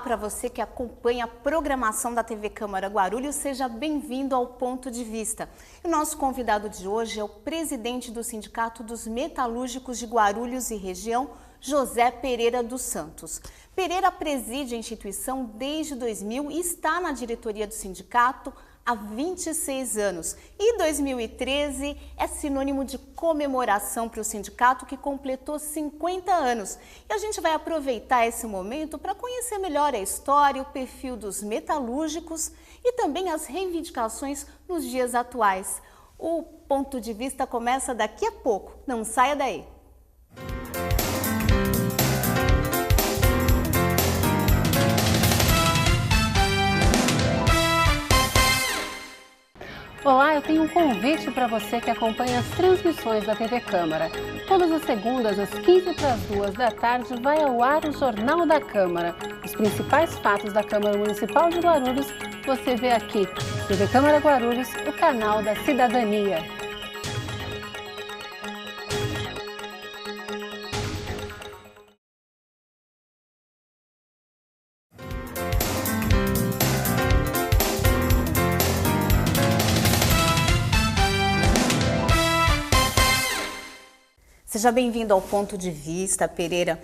para você que acompanha a programação da TV Câmara Guarulhos, seja bem-vindo ao Ponto de Vista. E o nosso convidado de hoje é o presidente do Sindicato dos Metalúrgicos de Guarulhos e região, José Pereira dos Santos. Pereira preside a instituição desde 2000 e está na diretoria do sindicato há 26 anos. E 2013 é sinônimo de comemoração para o sindicato que completou 50 anos. E a gente vai aproveitar esse momento para conhecer melhor a história, o perfil dos metalúrgicos e também as reivindicações nos dias atuais. O Ponto de Vista começa daqui a pouco. Não saia daí! Olá, eu tenho um convite para você que acompanha as transmissões da TV Câmara. Todas as segundas, às 15h para as 14h, vai ao ar o Jornal da Câmara. Os principais fatos da Câmara Municipal de Guarulhos você vê aqui. TV Câmara Guarulhos, o canal da cidadania. Seja bem-vindo ao Ponto de Vista, Pereira.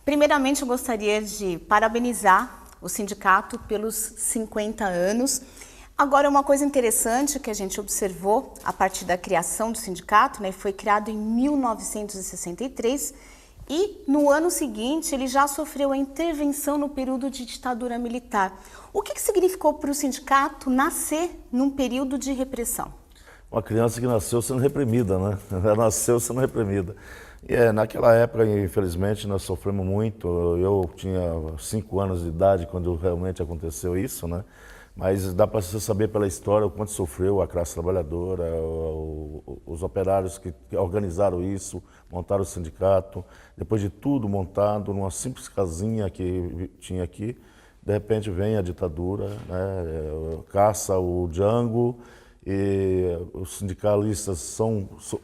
Primeiramente, eu gostaria de parabenizar o sindicato pelos 50 anos. Agora, uma coisa interessante que a gente observou a partir da criação do sindicato, foi criado em 1963 e no ano seguinte ele já sofreu a intervenção no período de ditadura militar. O que significou para o sindicato nascer num período de repressão? Uma criança que nasceu sendo reprimida, né? Ela nasceu sendo reprimida. E naquela época, infelizmente, nós sofremos muito. Eu tinha 5 anos de idade quando realmente aconteceu isso, né? Mas dá para você saber pela história o quanto sofreu a classe trabalhadora, os operários que organizaram isso, montaram o sindicato. Depois de tudo montado, numa simples casinha que tinha aqui, de repente vem a ditadura, né? Caça o Django, e os sindicalistas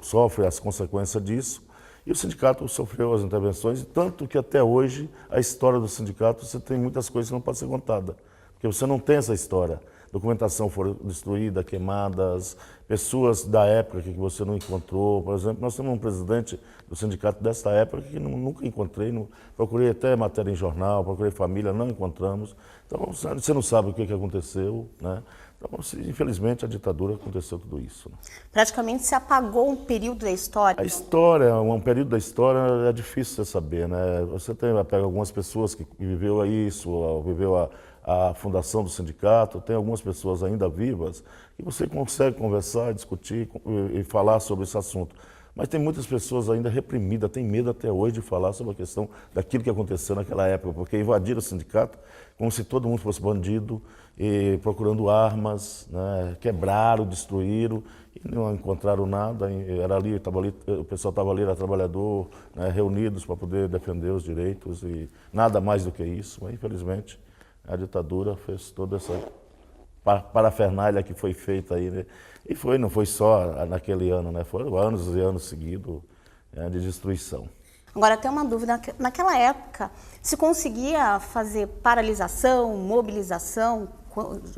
sofrem as consequências disso, e o sindicato sofreu as intervenções, tanto que até hoje a história do sindicato, você tem muitas coisas que não podem ser contadas, porque você não tem essa história. Documentação foi destruída, queimadas, pessoas da época que você não encontrou. Por exemplo, nós temos um presidente do sindicato desta época que nunca encontrei, procurei até matéria em jornal, procurei família, não encontramos. Então você não sabe o que aconteceu, né? Então, infelizmente, a ditadura aconteceu tudo isso. Né? Praticamente se apagou um período da história. A história, um período da história é difícil você saber, né? Você pega algumas pessoas que viveu isso, viveu a fundação do sindicato, tem algumas pessoas ainda vivas e você consegue conversar, discutir e falar sobre esse assunto. Mas tem muitas pessoas ainda reprimidas, têm medo até hoje de falar sobre a questão daquilo que aconteceu naquela época, porque invadiram o sindicato como se todo mundo fosse bandido, e procurando armas, né? Quebraram, destruíram e não encontraram nada. Era ali, o pessoal estava ali, era trabalhador, né? Reunidos para poder defender os direitos e nada mais do que isso. Mas, infelizmente, a ditadura fez toda essa parafernália que foi feita aí, né? E não foi só naquele ano, né? Foram anos e anos seguidos, né, de destruição. Agora, tem uma dúvida. Naquela época, se conseguia fazer paralisação, mobilização,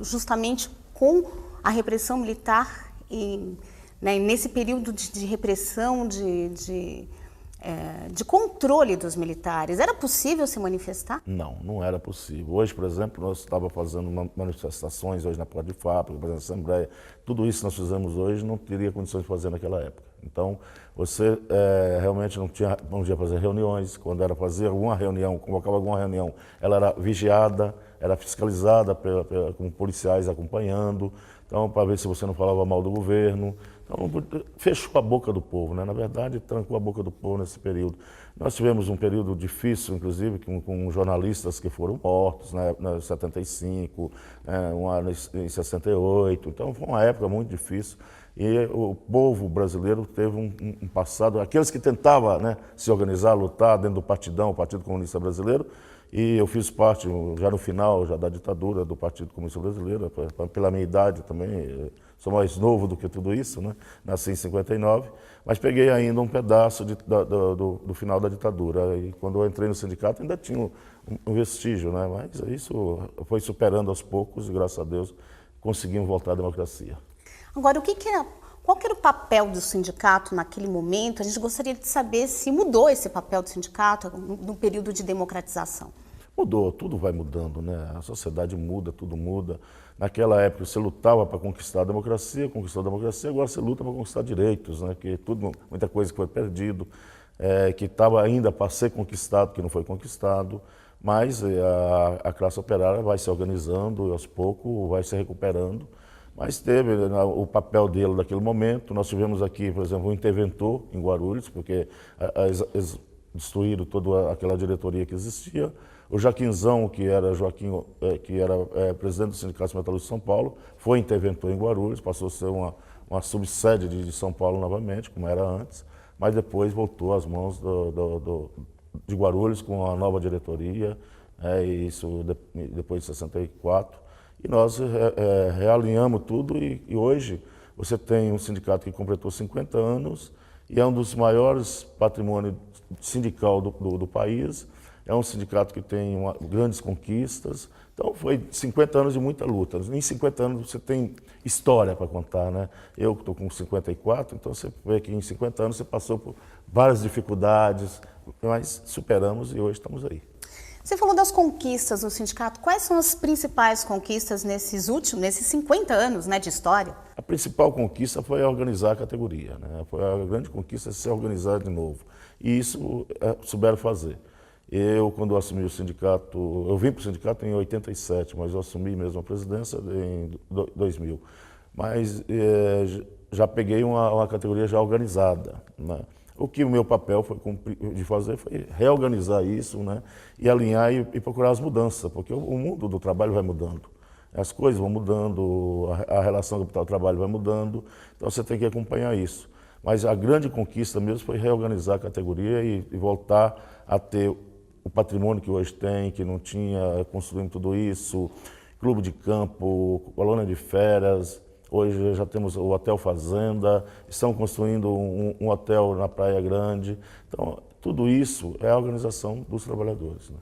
justamente com a repressão militar e nesse período de repressão, de controle dos militares, era possível se manifestar? Não, não era possível. Hoje, por exemplo, nós estávamos fazendo manifestações hoje na porta de fábrica, na Assembleia. Tudo isso que nós fizemos hoje não teria condições de fazer naquela época. Então, você realmente não podia fazer reuniões. Quando era fazer alguma reunião, convocava alguma reunião, ela era vigiada, era fiscalizada com policiais acompanhando, então, para ver se você não falava mal do governo. Então, fechou a boca do povo, né? Na verdade, trancou a boca do povo nesse período. Nós tivemos um período difícil, inclusive, com jornalistas que foram mortos, né, em 75, um ano em 68. Então, foi uma época muito difícil. E o povo brasileiro teve um passado, aqueles que tentavam, né, se organizar, lutar dentro do partidão, o Partido Comunista Brasileiro, E eu fiz parte, já no final já da ditadura do Partido Comunista Brasileiro, pela minha idade também, sou mais novo do que tudo isso, né? Nasci em 59, mas peguei ainda um pedaço do final da ditadura. E quando eu entrei no sindicato ainda tinha um vestígio, né? Mas isso foi superando aos poucos e, graças a Deus, conseguimos voltar à democracia. Agora, qual que era o papel do sindicato naquele momento? A gente gostaria de saber se mudou esse papel do sindicato no período de democratização. Mudou, tudo vai mudando, né? A sociedade muda, tudo muda. Naquela época você lutava para conquistar a democracia, conquistou a democracia, agora você luta para conquistar direitos, né? Que muita coisa que foi perdido, que estava ainda para ser conquistado, que não foi conquistado, mas a classe operária vai se organizando e aos poucos vai se recuperando. Mas teve o papel dele naquele momento. Nós tivemos aqui, por exemplo, um interventor em Guarulhos, porque eles destruíram toda aquela diretoria que existia. O Jaquinzão, que era presidente do Sindicato Metalúrgico de São Paulo, foi interventor em Guarulhos, passou a ser uma subsede de São Paulo novamente, como era antes, mas depois voltou às mãos de Guarulhos com a nova diretoria, isso depois de 64. E nós realinhamos tudo e hoje você tem um sindicato que completou 50 anos e é um dos maiores patrimônios sindical do país. É um sindicato que tem grandes conquistas. Então foi 50 anos de muita luta. Em 50 anos você tem história para contar, né? Eu que estou com 54, então você vê que em 50 anos você passou por várias dificuldades, mas superamos e hoje estamos aí. Você falou das conquistas no sindicato. Quais são as principais conquistas nesses 50 anos, né, de história? A principal conquista foi organizar a categoria, né? Foi a grande conquista se organizar de novo. E isso souberam fazer. Eu, quando assumi o sindicato, eu vim para o sindicato em 87, mas eu assumi mesmo a presidência em 2000. Mas já peguei uma categoria já organizada, né? O que o meu papel de fazer foi reorganizar isso, né? E alinhar e procurar as mudanças, porque o mundo do trabalho vai mudando. As coisas vão mudando, a relação capital-trabalho vai mudando, então você tem que acompanhar isso. Mas a grande conquista mesmo foi reorganizar a categoria e voltar a ter o patrimônio que hoje tem, que não tinha, construindo tudo isso, clube de campo, colônia de férias. Hoje já temos o Hotel Fazenda, estão construindo um hotel na Praia Grande. Então, tudo isso é a organização dos trabalhadores, né?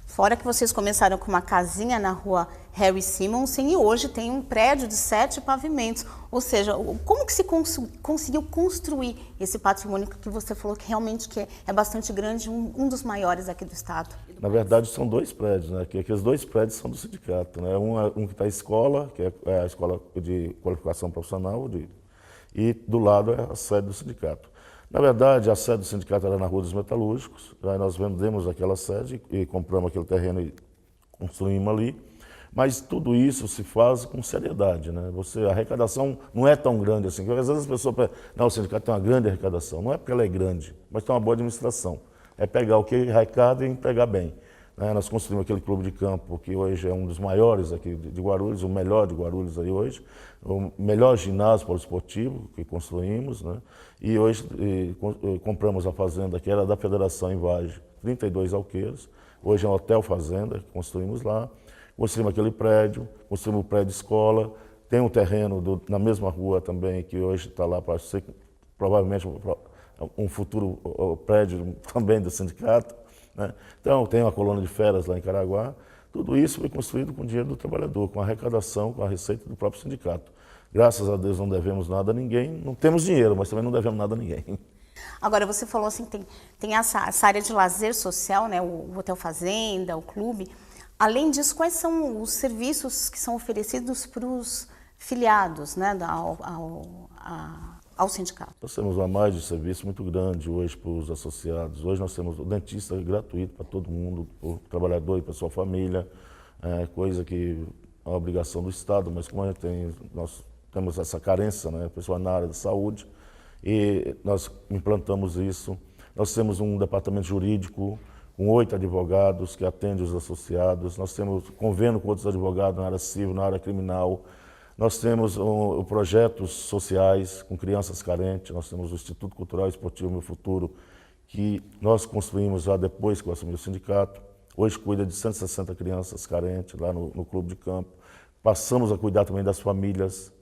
Fora que vocês começaram com uma casinha na rua Harry Simonsen e hoje tem um prédio de 7 pavimentos. Ou seja, como que se conseguiu construir esse patrimônio que você falou que realmente é bastante grande, um dos maiores aqui do estado? Na verdade, são 2 prédios, né? Que aqueles 2 prédios são do sindicato, né? Um que está a escola, que é a escola de qualificação profissional, e do lado é a sede do sindicato. Na verdade, a sede do sindicato era na Rua dos Metalúrgicos, aí nós vendemos aquela sede e compramos aquele terreno e construímos ali, mas tudo isso se faz com seriedade, né? A arrecadação não é tão grande assim, porque às vezes as pessoas pensam, não, o sindicato tem uma grande arrecadação, não é porque ela é grande, mas tem uma boa administração, é pegar o que arrecada e empregar bem. Nós construímos aquele clube de campo que hoje é um dos maiores aqui de Guarulhos, o melhor de Guarulhos aí hoje, o melhor ginásio poliesportivo que construímos, né? E hoje compramos a fazenda que era da Federação em Vargem, 32 alqueiros, hoje é um Hotel Fazenda que construímos lá, construímos aquele prédio, construímos o prédio escola, tem um terreno na mesma rua também que hoje está lá para ser provavelmente um futuro prédio também do sindicato, né? Então, tem uma colônia de férias lá em Caraguá. Tudo isso foi construído com o dinheiro do trabalhador, com a arrecadação, com a receita do próprio sindicato. Graças a Deus não devemos nada a ninguém, não temos dinheiro, mas também não devemos nada a ninguém. Agora, você falou assim, tem essa área de lazer social, né? O Hotel Fazenda, o clube. Além disso, quais são os serviços que são oferecidos para os filiados, né, ao sindicato? Nós temos uma margem de serviço muito grande hoje para os associados. Hoje nós temos o dentista gratuito para todo mundo, para o trabalhador e para a sua família, coisa que é uma obrigação do Estado, mas como nós temos essa carência, né, pessoal na área da saúde, e nós implantamos isso. Nós temos um departamento jurídico com 8 advogados que atendem os associados. Nós temos convênio com outros advogados na área civil, na área criminal. Nós temos projetos sociais com crianças carentes, nós temos o Instituto Cultural e Esportivo Meu Futuro, que nós construímos já depois que eu assumi o sindicato. hoje cuida de 160 crianças carentes lá no clube de campo. Passamos a cuidar também das famílias,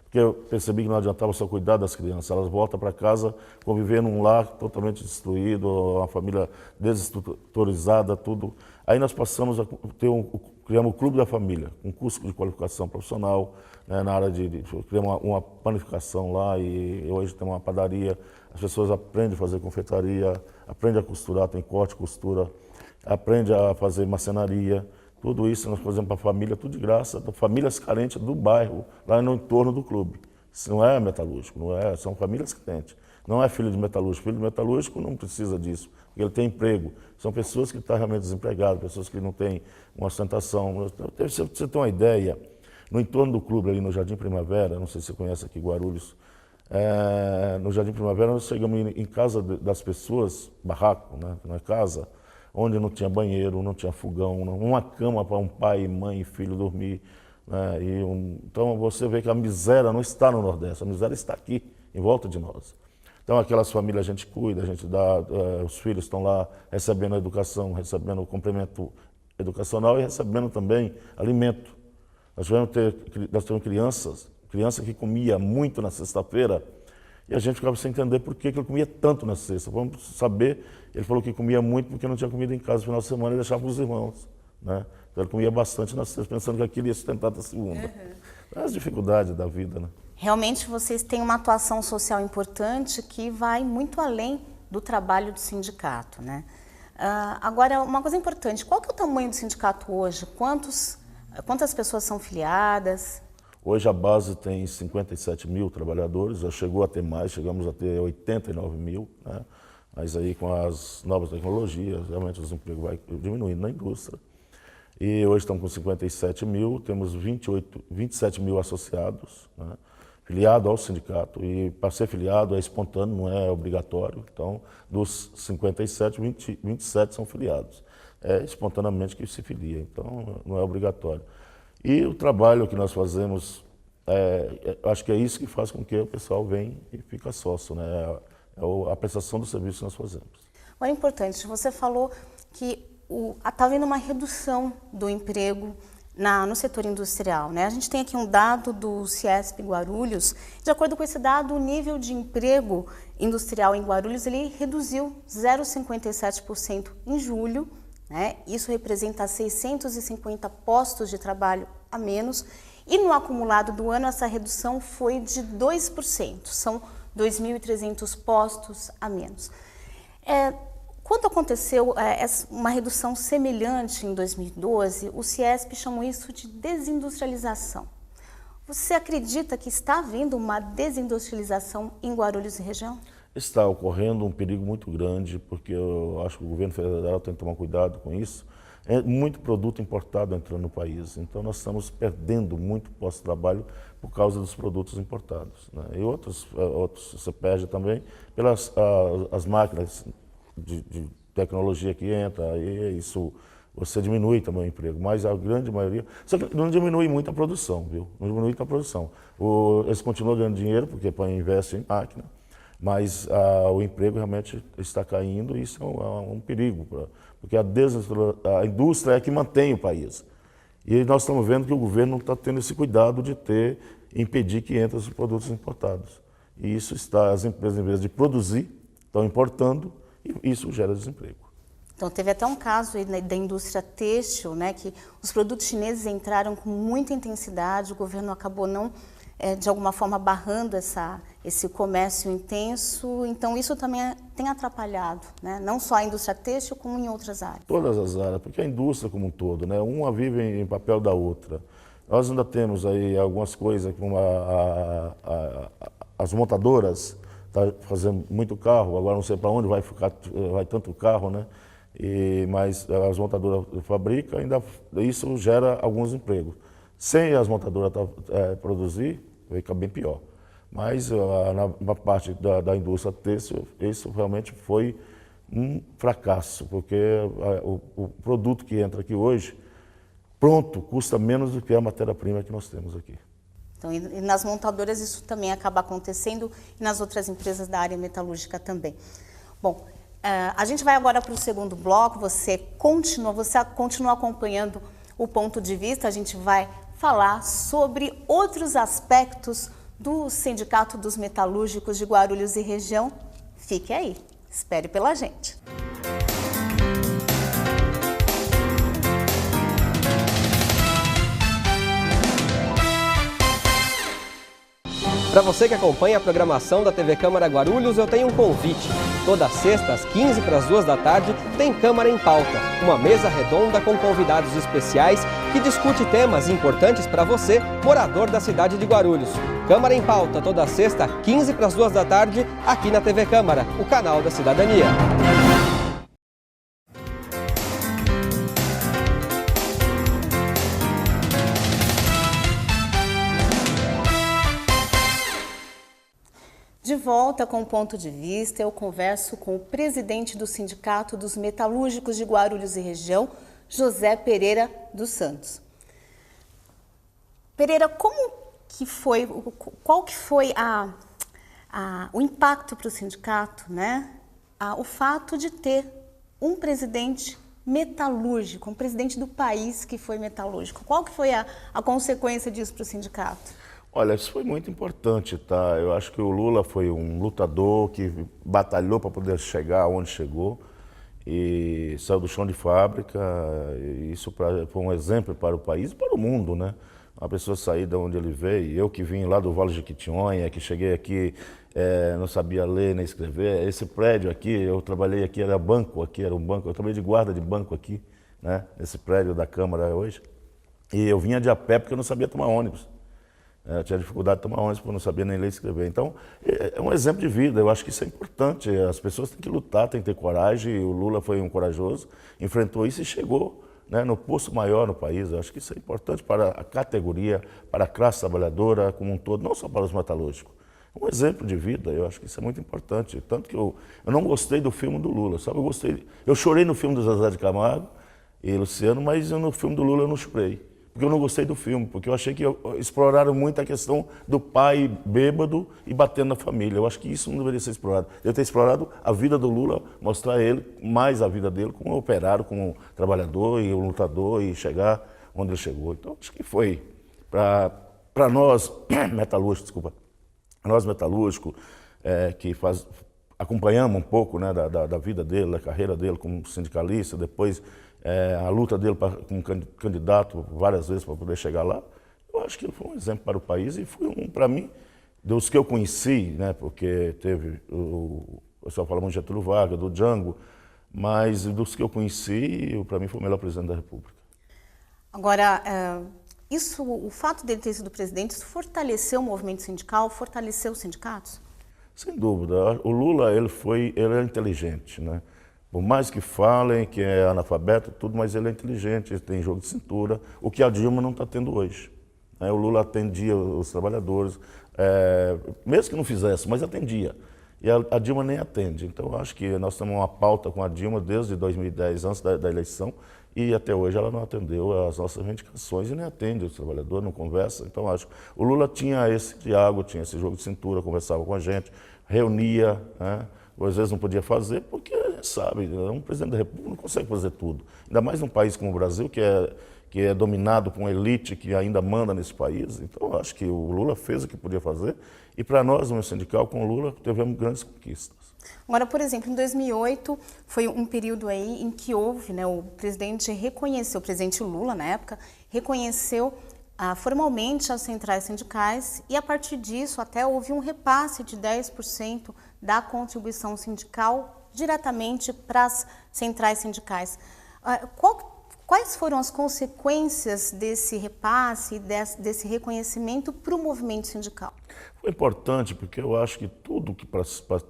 porque eu percebi que não adiantava só cuidar das crianças, elas voltam para casa, conviver num lar totalmente destruído, uma família desestruturizada, tudo. Aí nós passamos a ter criamos o Clube da Família, um curso de qualificação profissional, né, na área criamos uma panificação lá e hoje tem uma padaria, as pessoas aprendem a fazer confeitaria, aprendem a costurar, tem corte, costura, aprendem a fazer marcenaria. Tudo isso nós fazemos para a família, tudo de graça, famílias carentes do bairro, lá no entorno do clube. Isso não é metalúrgico, não é, são famílias carentes. Não é filho de metalúrgico. Filho de metalúrgico não precisa disso, porque ele tem emprego. São pessoas que estão realmente desempregadas, pessoas que não têm uma ostentação. Se você tem uma ideia, no entorno do clube, ali no Jardim Primavera, não sei se você conhece aqui Guarulhos, no Jardim Primavera nós chegamos em casa das pessoas, barraco, né, na casa, onde não tinha banheiro, não tinha fogão, uma cama para um pai, mãe e filho dormir. Né? Então você vê que a miséria não está no Nordeste, a miséria está aqui, em volta de nós. Então aquelas famílias a gente cuida, a gente dá, os filhos estão lá recebendo a educação, recebendo o complemento educacional e recebendo também alimento. Nós tivemos criança que comia muito na sexta-feira, e a gente ficava sem entender por que ele comia tanto na sexta. Vamos saber, ele falou que comia muito porque não tinha comida em casa no final de semana e deixava para os irmãos. Né? Então ele comia bastante na sexta, pensando que aquilo ia sustentar da segunda. As dificuldades da vida, né? Realmente vocês têm uma atuação social importante que vai muito além do trabalho do sindicato, né? Agora, uma coisa importante, qual que é o tamanho do sindicato hoje? Quantas pessoas são filiadas? Hoje a base tem 57 mil trabalhadores, já chegou a ter mais, chegamos a ter 89 mil, né? Mas aí com as novas tecnologias, realmente o desemprego vai diminuindo na indústria. E hoje estamos com 57 mil, temos 27 mil associados, né? Filiado ao sindicato. E para ser filiado é espontâneo, não é obrigatório. Então, dos 57, 27 são filiados. É espontaneamente que se filia, então não é obrigatório. E o trabalho que nós fazemos, acho que é isso que faz com que o pessoal venha e fica sócio, né? É a prestação do serviço que nós fazemos. Agora é importante, você falou que está havendo uma redução do emprego no setor industrial, né? A gente tem aqui um dado do CIESP Guarulhos. De acordo com esse dado, o nível de emprego industrial em Guarulhos ele reduziu 0,57% em julho. Né? Isso representa 650 postos de trabalho a menos e no acumulado do ano essa redução foi de 2%, são 2.300 postos a menos. Quando aconteceu uma redução semelhante em 2012, o CIESP chamou isso de desindustrialização. Você acredita que está havendo uma desindustrialização em Guarulhos e região? Está ocorrendo um perigo muito grande, porque eu acho que o governo federal tem que tomar cuidado com isso. É muito produto importado entrando no país, então nós estamos perdendo muito posto de trabalho por causa dos produtos importados. Né? E outros você perde também pelas as máquinas de tecnologia que entra, e isso você diminui também o emprego, mas a grande maioria... Só que não diminui muito a produção, viu? Não diminui muito a produção. Eles continuam ganhando dinheiro, porque investem em máquina, mas o emprego realmente está caindo e isso é um perigo, porque a indústria é que mantém o país. E nós estamos vendo que o governo não está tendo esse cuidado de impedir que entrem os produtos importados. E isso as empresas, em vez de produzir, estão importando e isso gera desemprego. Então, teve até um caso aí da indústria têxtil, né, que os produtos chineses entraram com muita intensidade, o governo acabou não, de alguma forma, barrando esse comércio intenso. Então, isso também tem atrapalhado, né, não só a indústria têxtil, como em outras áreas. Todas as áreas, porque a indústria como um todo, né, uma vive em papel da outra. Nós ainda temos aí algumas coisas, como as montadoras, tá fazendo muito carro, agora não sei para onde vai tanto carro, né? Mas as montadoras fabricam, ainda isso gera alguns empregos. Sem as montadoras produzir, vai ficar bem pior. Mas na parte da indústria têxtil, isso realmente foi um fracasso, porque o produto que entra aqui hoje, pronto, custa menos do que a matéria-prima que nós temos aqui. Então, e nas montadoras isso também acaba acontecendo e nas outras empresas da área metalúrgica também. Bom, A gente vai agora para o segundo bloco, você continua acompanhando o ponto de vista, a gente vai falar sobre outros aspectos do Sindicato dos Metalúrgicos de Guarulhos e região. Fique aí, espere pela gente. Para você que acompanha a programação da TV Câmara Guarulhos, eu tenho um convite. Toda sexta, às 15 para as 2 da tarde, tem Câmara em Pauta, uma mesa redonda com convidados especiais que discute temas importantes para você, morador da cidade de Guarulhos. Câmara em Pauta, toda sexta, 15 para as 2 da tarde, aqui na TV Câmara, o canal da cidadania. De volta com o ponto de vista, eu converso com o presidente do Sindicato dos Metalúrgicos de Guarulhos e região, José Pereira dos Santos. Pereira, qual que foi o impacto para o sindicato, né? O fato de ter um presidente metalúrgico, um presidente do país que foi metalúrgico. Qual que foi a consequência disso para o sindicato? Olha, isso foi muito importante, tá? Eu acho que o Lula foi um lutador que batalhou para poder chegar onde chegou e saiu do chão de fábrica. E isso foi um exemplo para o país e para o mundo, né? Uma pessoa sair de onde ele veio, eu que vim lá do Vale de Jequitinhonha, que cheguei aqui, não sabia ler nem escrever. Esse prédio aqui, eu trabalhei aqui, era um banco, eu trabalhei de guarda de banco aqui, né? Nesse prédio da Câmara hoje. E eu vinha de a pé porque eu não sabia tomar ônibus. Eu tinha dificuldade de tomar ônibus porque eu não sabia nem ler e escrever. Então, é um exemplo de vida, eu acho que isso é importante. As pessoas têm que lutar, têm que ter coragem. O Lula foi um corajoso, enfrentou isso e chegou, né, no posto maior no país. Eu acho que isso é importante para a categoria, para a classe trabalhadora como um todo, não só para os metalúrgicos. Um exemplo de vida, eu acho que isso é muito importante. Tanto que eu não gostei do filme do Lula, sabe? Eu chorei no filme do Zezé de Camargo e Luciano, mas no filme do Lula eu não chorei. Porque eu não gostei do filme, porque eu achei que exploraram muito a questão do pai bêbado e batendo na família. Eu acho que isso não deveria ser explorado. Eu ter explorado a vida do Lula, mostrar ele, mais a vida dele como operário, como trabalhador e um lutador e chegar onde ele chegou. Então, acho que foi para nós, metalúrgicos, nós metalúrgicos, que acompanhamos um pouco, né, da vida dele, da carreira dele como sindicalista, depois a luta dele como candidato várias vezes para poder chegar lá, eu acho que ele foi um exemplo para o país e foi para mim, dos que eu conheci, né, porque teve, o pessoal fala muito de Getúlio Vargas, do Django, mas dos que eu conheci, para mim foi o melhor presidente da República. Agora, o fato dele ter sido presidente, isso fortaleceu o movimento sindical, fortaleceu os sindicatos? Sem dúvida. O Lula, ele é inteligente, né? Por mais que falem que é analfabeto, tudo, mas ele é inteligente, ele tem jogo de cintura, o que a Dilma não está tendo hoje. O Lula atendia os trabalhadores, mesmo que não fizesse, mas atendia. E a Dilma nem atende. Então, eu acho que nós temos uma pauta com a Dilma desde 2010, antes da eleição, e até hoje ela não atendeu as nossas reivindicações e nem atende os trabalhadores, não conversa. Então, acho que o Lula tinha esse diálogo, tinha esse jogo de cintura, conversava com a gente, reunia, né? Às vezes não podia fazer porque, sabe, um presidente da República não consegue fazer tudo. Ainda mais num país como o Brasil, que é dominado por uma elite que ainda manda nesse país. Então, acho que o Lula fez o que podia fazer. E para nós, no meu sindical, com o Lula, tivemos grandes conquistas. Agora, por exemplo, em 2008, foi um período aí em que houve, né, o presidente Lula, na época, reconheceu formalmente as centrais sindicais e, a partir disso, até houve um repasse de 10% da contribuição sindical diretamente para as centrais sindicais. Quais foram as consequências desse repasse, desse reconhecimento para o movimento sindical? Foi importante porque eu acho que tudo que para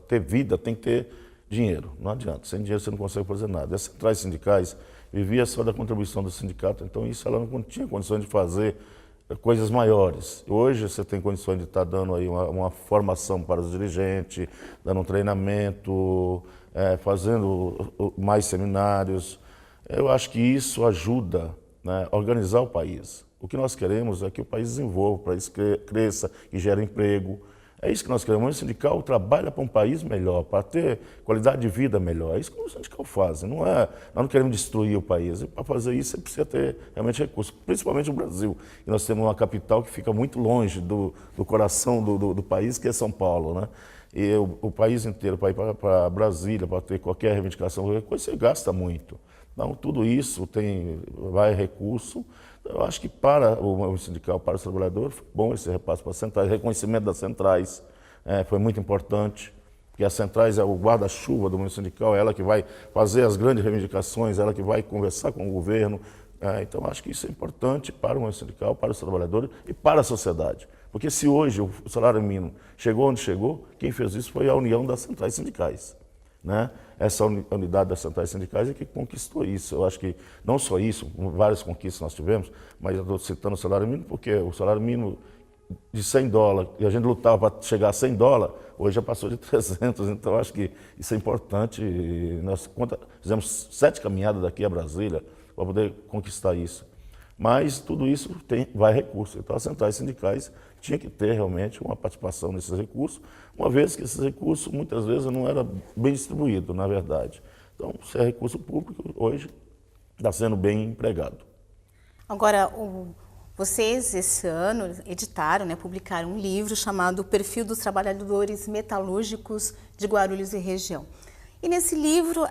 ter vida tem que ter dinheiro. Não adianta, sem dinheiro você não consegue fazer nada. As centrais sindicais viviam só da contribuição do sindicato, então isso ela não tinha condições de fazer coisas maiores. Hoje você tem condições de estar dando aí uma formação para os dirigentes, dando um treinamento, fazendo mais seminários. Eu acho que isso ajuda, né, a organizar o país. O que nós queremos é que o país desenvolva, o país cresça, que gere emprego. É isso que nós queremos. O sindical trabalha para um país melhor, para ter qualidade de vida melhor. É isso que o sindical faz. Nós não queremos destruir o país. E para fazer isso, você precisa ter realmente recursos, principalmente o Brasil. E nós temos uma capital que fica muito longe do coração do país, que é São Paulo, né? E o país inteiro, para ir para Brasília, para ter qualquer reivindicação, qualquer coisa, você gasta muito. Então, tudo isso vai recurso. Eu acho que para o sindical, para os trabalhadores, foi bom esse repasse para as centrais, reconhecimento das centrais foi muito importante, porque as centrais é o guarda-chuva do movimento sindical, é ela que vai fazer as grandes reivindicações, ela que vai conversar com o governo. Então, acho que isso é importante para o movimento sindical, para os trabalhadores e para a sociedade. Porque se hoje o salário mínimo chegou onde chegou, quem fez isso foi a união das centrais sindicais, né? Essa unidade das centrais sindicais é que conquistou isso. Eu acho que não só isso, várias conquistas nós tivemos, mas eu estou citando o salário mínimo porque o salário mínimo de $100, e a gente lutava para chegar a $100, hoje já passou de 300, então acho que isso é importante. Nós fizemos 7 caminhadas daqui a Brasília para poder conquistar isso. Mas tudo isso vai recurso. Então as centrais sindicais tinham que ter realmente uma participação nesses recursos, uma vez que esses recursos muitas vezes não eram bem distribuídos, na verdade. Então, se é recurso público, hoje está sendo bem empregado. Agora, vocês esse ano editaram, publicaram um livro chamado O Perfil dos Trabalhadores Metalúrgicos de Guarulhos e Região. E nesse livro,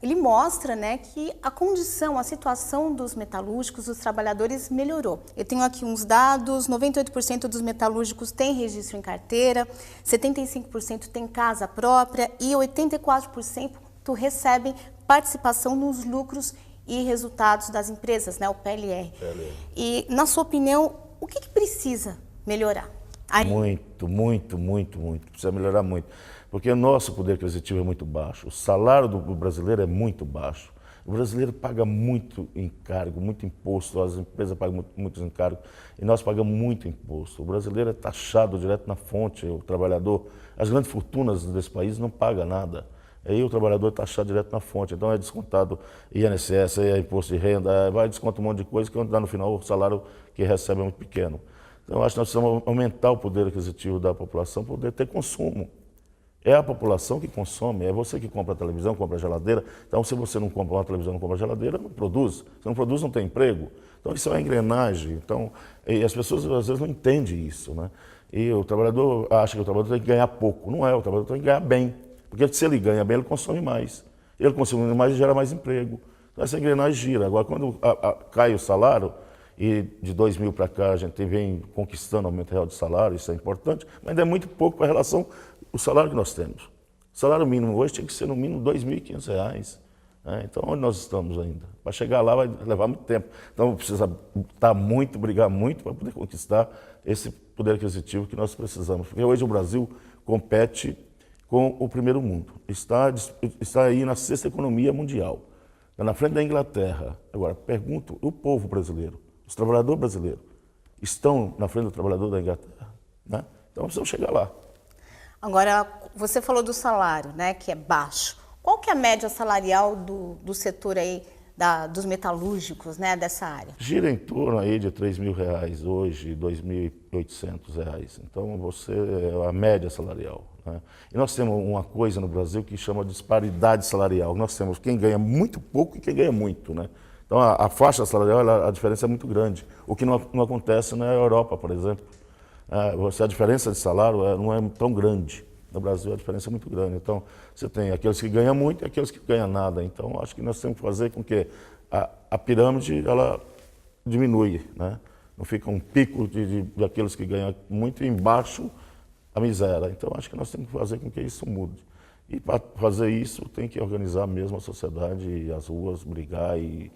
ele mostra que a condição, a situação dos metalúrgicos, dos trabalhadores melhorou. Eu tenho aqui uns dados: 98% dos metalúrgicos têm registro em carteira, 75% têm casa própria e 84% recebem participação nos lucros e resultados das empresas, o PLR. E, na sua opinião, o que precisa melhorar? Muito. Precisa melhorar muito. Porque o nosso poder aquisitivo é muito baixo, o salário do brasileiro é muito baixo. O brasileiro paga muito encargo, muito imposto, as empresas pagam muitos encargos e nós pagamos muito imposto. O brasileiro é taxado direto na fonte, o trabalhador, as grandes fortunas desse país não pagam nada. Aí o trabalhador é taxado direto na fonte, então é descontado INSS, é imposto de renda, vai descontar um monte de coisa que quando dá no final o salário que recebe é muito pequeno. Então eu acho que nós precisamos aumentar o poder aquisitivo da população para poder ter consumo. É a população que consome, é você que compra a televisão, compra a geladeira. Então, se você não compra uma televisão, não compra a geladeira, não produz. Se não produz, não tem emprego. Então, isso é uma engrenagem. Então, e as pessoas, às vezes, não entendem isso, né? E o trabalhador acha que o trabalhador tem que ganhar pouco. Não é, o trabalhador tem que ganhar bem. Porque se ele ganha bem, ele consome mais. Ele consome mais e gera mais emprego. Então, essa engrenagem gira. Agora, quando cai o salário, e de 2000 para cá a gente vem conquistando aumento real de salário, isso é importante, mas ainda é muito pouco com relação ao salário que nós temos. O salário mínimo hoje tem que ser no mínimo R$ 2.500. Né? Então, onde nós estamos ainda? Para chegar lá vai levar muito tempo. Então, precisa brigar muito para poder conquistar esse poder aquisitivo que nós precisamos. Porque hoje o Brasil compete com o primeiro mundo. Está aí na 6ª economia mundial. Está na frente da Inglaterra. Agora, pergunto, o povo brasileiro, os trabalhadores brasileiros, estão na frente do trabalhador da Inglaterra? Né? Então, precisamos chegar lá. Agora, você falou do salário, que é baixo. Qual que é a média salarial do setor aí, dos metalúrgicos, dessa área? Gira em torno aí de R$ 3.000 hoje, R$ 2.800. Então, é a média salarial. Né? E nós temos uma coisa no Brasil que chama de disparidade salarial. Nós temos quem ganha muito pouco e quem ganha muito, né? Então, a faixa salarial, a diferença é muito grande. O que não acontece na Europa, por exemplo. A diferença de salário não é tão grande. No Brasil, a diferença é muito grande. Então, você tem aqueles que ganham muito e aqueles que ganham nada. Então, acho que nós temos que fazer com que a pirâmide ela diminui, né? Não fica um pico de aqueles que ganham muito e embaixo a miséria. Então, acho que nós temos que fazer com que isso mude. E para fazer isso, tem que organizar mesmo a sociedade, as ruas, brigar e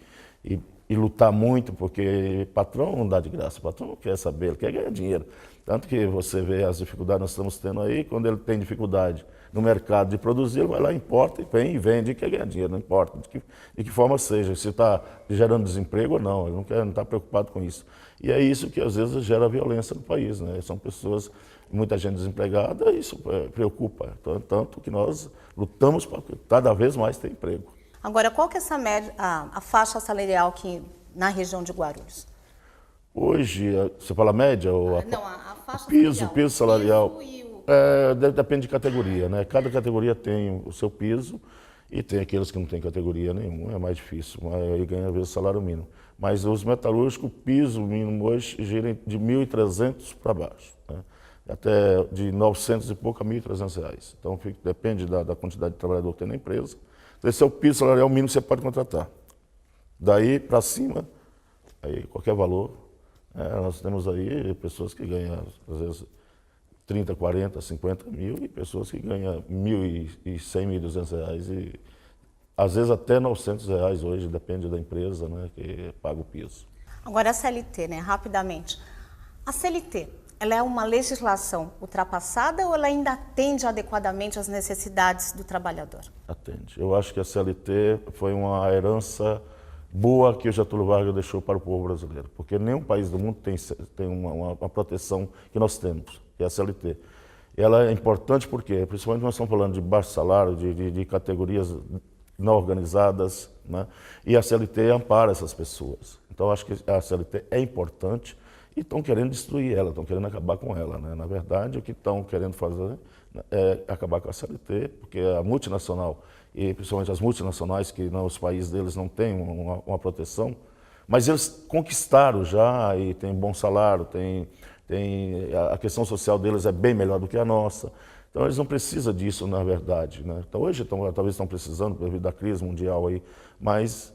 lutar muito, porque patrão não dá de graça, patrão não quer saber, ele quer ganhar dinheiro. Tanto que você vê as dificuldades que nós estamos tendo aí, quando ele tem dificuldade no mercado de produzir, ele vai lá, importa, vem e vende, e quer ganhar dinheiro, não importa de que forma seja, se está gerando desemprego ou não, ele não está preocupado com isso. E é isso que às vezes gera violência no país, né? São pessoas, muita gente desempregada, isso preocupa, tanto que nós lutamos para cada vez mais ter emprego. Agora, qual que é essa média, a faixa salarial aqui na região de Guarulhos? Hoje, você fala média ou não, a faixa piso, salarial? Piso depende de categoria, né? Cada categoria tem o seu piso e tem aqueles que não têm categoria nenhuma, é mais difícil, aí ganha às vezes salário mínimo. Mas os metalúrgicos, o piso mínimo hoje gira de 1.300 para baixo, né? Até de 900 e pouco a 1.300 reais. Então depende da quantidade de trabalhador que tem na empresa. Esse é o piso salarial mínimo que você pode contratar. Daí para cima, aí qualquer valor. Nós temos aí pessoas que ganham, às vezes, 30, 40, 50 mil e pessoas que ganham 1.100, 1.200 reais e às vezes até 900 reais hoje, depende da empresa, né, que paga o piso. Agora a CLT, né, rapidamente. A CLT, ela é uma legislação ultrapassada ou ela ainda atende adequadamente às necessidades do trabalhador? Atende. Eu acho que a CLT foi uma herança boa que o Getúlio Vargas deixou para o povo brasileiro, porque nenhum país do mundo tem uma proteção que nós temos, que é a CLT. Ela é importante porque, principalmente nós estamos falando de baixo salário, de categorias não organizadas, né? E a CLT ampara essas pessoas. Então, acho que a CLT é importante e estão querendo destruir ela, estão querendo acabar com ela, né? Na verdade, o que estão querendo fazer é acabar com a CLT, porque a multinacional, e principalmente as multinacionais, que os países deles não têm uma proteção, mas eles conquistaram já e tem bom salário, a questão social deles é bem melhor do que a nossa. Então eles não precisam disso, na verdade, né? Então hoje talvez estão precisando devido à crise mundial aí, mas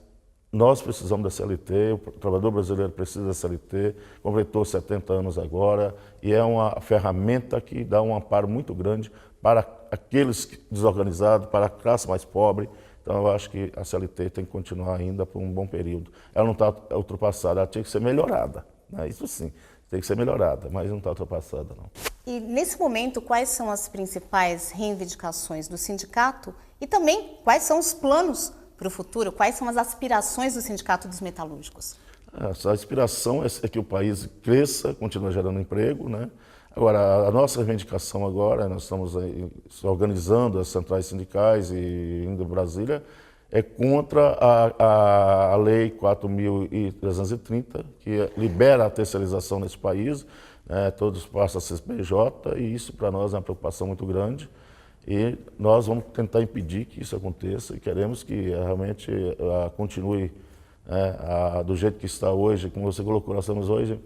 nós precisamos da CLT, o trabalhador brasileiro precisa da CLT, completou 70 anos agora e é uma ferramenta que dá um amparo muito grande para aqueles desorganizados, para a classe mais pobre. Então eu acho que a CLT tem que continuar ainda por um bom período. Ela não está ultrapassada, ela tinha que ser melhorada, né? Isso sim, tem que ser melhorada, mas não está ultrapassada não. E nesse momento, quais são as principais reivindicações do sindicato e também quais são os planos para o futuro? Quais são as aspirações do Sindicato dos Metalúrgicos? A aspiração é que o país cresça, continue gerando emprego, né? Agora, a nossa reivindicação agora, nós estamos aí organizando as centrais sindicais e indo em Brasília, é contra a Lei 4.330, que libera a terceirização nesse país, né? Todos passam a CNPJ e isso para nós é uma preocupação muito grande. E nós vamos tentar impedir que isso aconteça e queremos que realmente continue do jeito que está hoje, como você colocou, nós temos hoje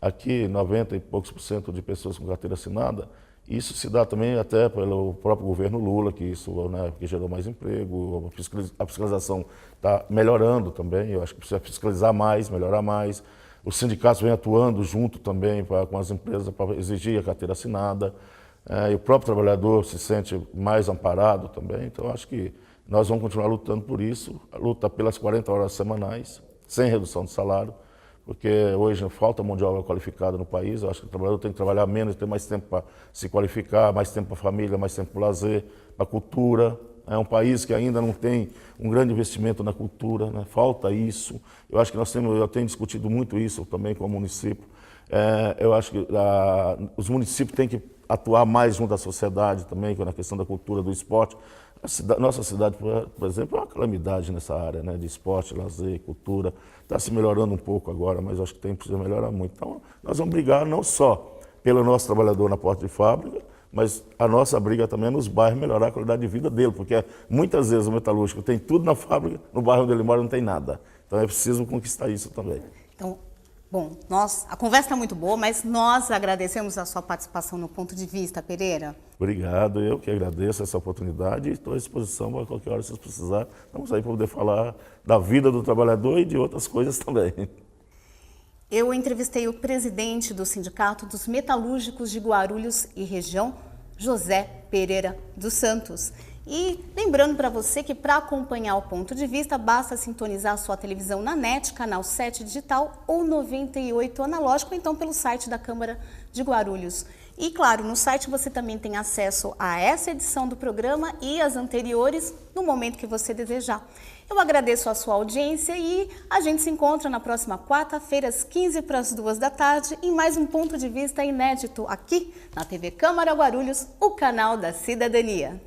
aqui 90 e poucos % de pessoas com carteira assinada. Isso se dá também até pelo próprio governo Lula, que isso, né, que gerou mais emprego, a fiscalização está melhorando também, eu acho que precisa fiscalizar mais, melhorar mais. Os sindicatos vêm atuando junto também com as empresas para exigir a carteira assinada. E o próprio trabalhador se sente mais amparado também, então acho que nós vamos continuar lutando por isso, a luta pelas 40 horas semanais, sem redução de salário, porque hoje falta mão de obra qualificada no país, eu acho que o trabalhador tem que trabalhar menos, ter mais tempo para se qualificar, mais tempo para a família, mais tempo para o lazer, para a cultura. É um país que ainda não tem um grande investimento na cultura, né? Falta isso. Eu acho que eu tenho discutido muito isso também com o município. Eu acho que os municípios têm que atuar mais junto à sociedade também, na questão da cultura, do esporte. Nossa cidade, por exemplo, é uma calamidade nessa área, né, de esporte, lazer, cultura. Está se melhorando um pouco agora, mas acho que precisa melhorar muito. Então, nós vamos brigar não só pelo nosso trabalhador na porta de fábrica, mas a nossa briga também é nos bairros melhorar a qualidade de vida dele, porque muitas vezes o metalúrgico tem tudo na fábrica, no bairro onde ele mora não tem nada. Então é preciso conquistar isso também. Então, bom, a conversa está muito boa, mas nós agradecemos a sua participação no Ponto de Vista, Pereira. Obrigado, eu que agradeço essa oportunidade e estou à disposição para qualquer hora que vocês precisarem. Estamos aí para poder falar da vida do trabalhador e de outras coisas também. Eu entrevistei o presidente do Sindicato dos Metalúrgicos de Guarulhos e região, José Pereira dos Santos. E lembrando para você que para acompanhar o Ponto de Vista, basta sintonizar a sua televisão na NET, canal 7 digital ou 98 analógico, ou então pelo site da Câmara de Guarulhos. E claro, no site você também tem acesso a essa edição do programa e as anteriores no momento que você desejar. Eu agradeço a sua audiência e a gente se encontra na próxima quarta-feira, às 2:45 da tarde, em mais um Ponto de Vista inédito aqui na TV Câmara Guarulhos, o canal da cidadania.